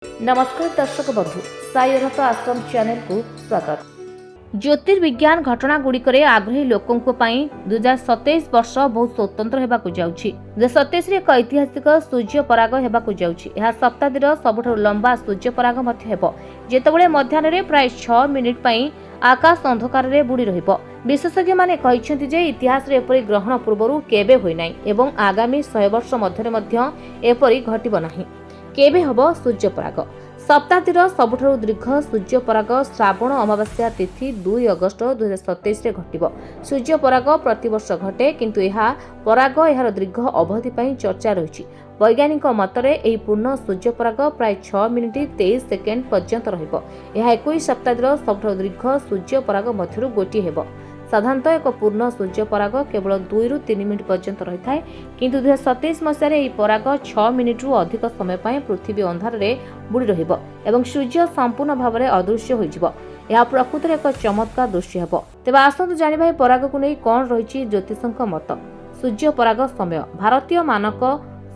नमस्कार दर्शक बंधु साई अनंत आश्रम चैनल को स्वागत। ज्योतिर्विज्ञान घटना गुड़िकरे आग्रही लोकों पई 2027 वर्ष बहुत स्वतंत्र हेबाकु जाउछि। 2027 रे एक ऐतिहासिक सूर्य पराग हेबाकु जाउछि। एहा सप्ताहतिर सबुठारु लंबा सूर्य पराग मध्य हेबो, जेतेबेले मध्याह्ନରେ प्राय 6 मिनिट पई आकाश अंधकार रे बुडी रहिबो। विशेषज्ञ माने कहिसेंति जे इतिहास रे एपरि ग्रहण पूर्वरु केबे होई नै एवं आगामी 100 वर्ष मध्यरे मध्य एपरि घटिबो नाही। केबे हबो सूर्य पराग? सप्ताहतिर सबुठारु दीर्घ सूर्य पराग श्रावण अमावास्या तिथि 2 अगस्त 2027 रे घटिबो। सूर्य पराग प्रतिवर्ष घटे, किंतु एहा पराग एहार दीर्घ अवधि पई चर्चा रहिछि। वैज्ञानिक मतरे एही पूर्ण सूर्य पराग प्राय 6 मिनिट 23 सेकेंड पर्यंत रहिबो। एहा 21 सप्ताहतिर सबुठारु दीर्घ सूर्य पराग मध्यरु गोटी हेबो। साधारणतः एक पूर्ण सूर्य पराग केवल 2 रु 3 मिनिट पर्यंत रही है, किंतु 2027 मसीह यह पराग 6 मिनिट रु अधिक समय पृथ्वी अंधार रे बुड़ी रहिबो एवं सूर्य संपूर्ण भाव में अदृश्य होइजिबो। यह प्रकृति एक चमत्कार दृश्य हेबो। तेबे आसंतु जानिबा ए पराग को नै कोन रहिछि ज्योतिषक मत। सूर्य पराग समय भारतीय मानक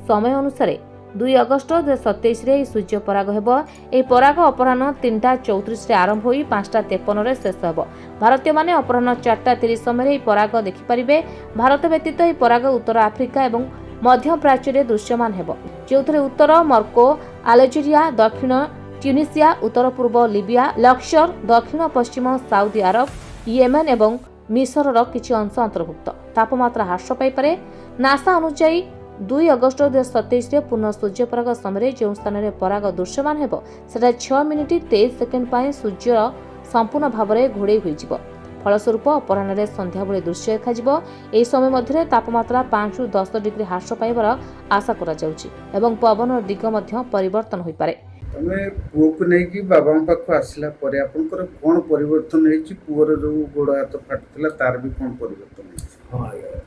समय अनुसार 2 अगस्त 2027 रे सूर्य पराग हेबो। ए पराग अपराह्न 3:34 रे आरंभ होई 5:53 रे शेष हेबो। भारतीय माने अपराह्न 4:30 समय ए पराग देखि परिबे। भारत व्यतीत ए पराग उत्तर आफ्रिका एवं मध्य प्राच्य रे दृश्यमान हेबो, जेउथरे उत्तर मर्को, अल्जेरिया, दक्षिण ट्यूनिसिया, उत्तर पूर्व लिबिया, लक्सर, दक्षिण पश्चिम साउदी अरब, येमेन एवं मिस्र रो किछि अंश अंतर्भुक्त। तापमात्रा ह्रास पाई पारे। नासा अनुसार 2 अगस्त 2027 रे पूर्ण सूर्य पराग समय जो स्थान में पराग दृश्यमान हेबो सेटा 6 मिनिट 23 सेकेंड पाए सूर्य संपूर्ण भाव में घोड़े होइजिबो। फलस्वरूप अपराह्न संध्या बेले दृश्य देखा। एही समय मध्य तापमात्रा 5 रु 10 डिग्री ह्रास पाइबार आशा करा जाउछि एवं पवन दिग मध्य परिवर्तन होई पारे। तमे पुओ को नै कि बाबा पाखु आसिला परे आपनकर कोन परिवर्तन हेछि? पुओर जो गोड़ हाथ फाटुतला तार भी कोन परिवर्तन हेछि? हाँ आज्ञा,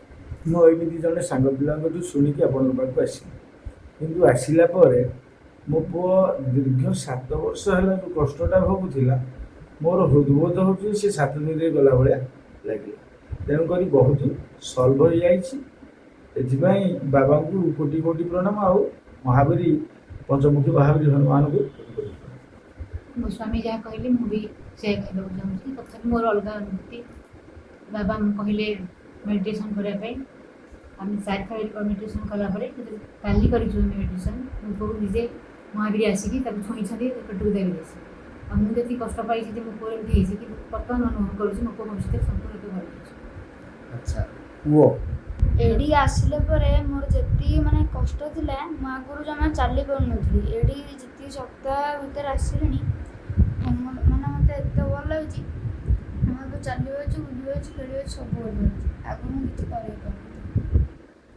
मु एमिति जने सांग पिलांकठू शुणिकी आपन पाखु आसिली, किंतु आसिला परे मो पुओ दीर्घ 7 वर्ष होला जो कष्टटा भोगुथिला मोर हृदबोध होछि से 7 दिन रे गला भलिया लागिला। तेणु करी बहुत सॉल्व हो जाइछि। एथिबाई बाबा को कोटि कोटि प्रणाम आउ महावीरी पंचमुखी महावीरी हनुमान को मो स्वामी जहाँ कहले मु भी से कहबो चाहूँ। तथापि मोर अलग अनुभूति बाबा कहले मेडिटेशन करने आम साइड मेडिटेशन कलापर काली कर मेडिटेशन मो निजे महावीर आसिकी छुई पेटू देवी मुझे कष्ट पाई मो पुओ एमती कि बर्तमान अनुभव करुँच मो पुओ भविष्य संपूर्ण भल। अच्छा पुओ एडी आसिले परे मोर जति माने कष्ट थिला मो आगुरु जमा चाली पारुनथली। एडी जति सप्ताह भीतर आसिलेनी माने मते एते भल लागुची। मो तो चाली होची, बुझी होची, खेली होची, सब भल लागुची। आगु मु किछि करै पारुनी।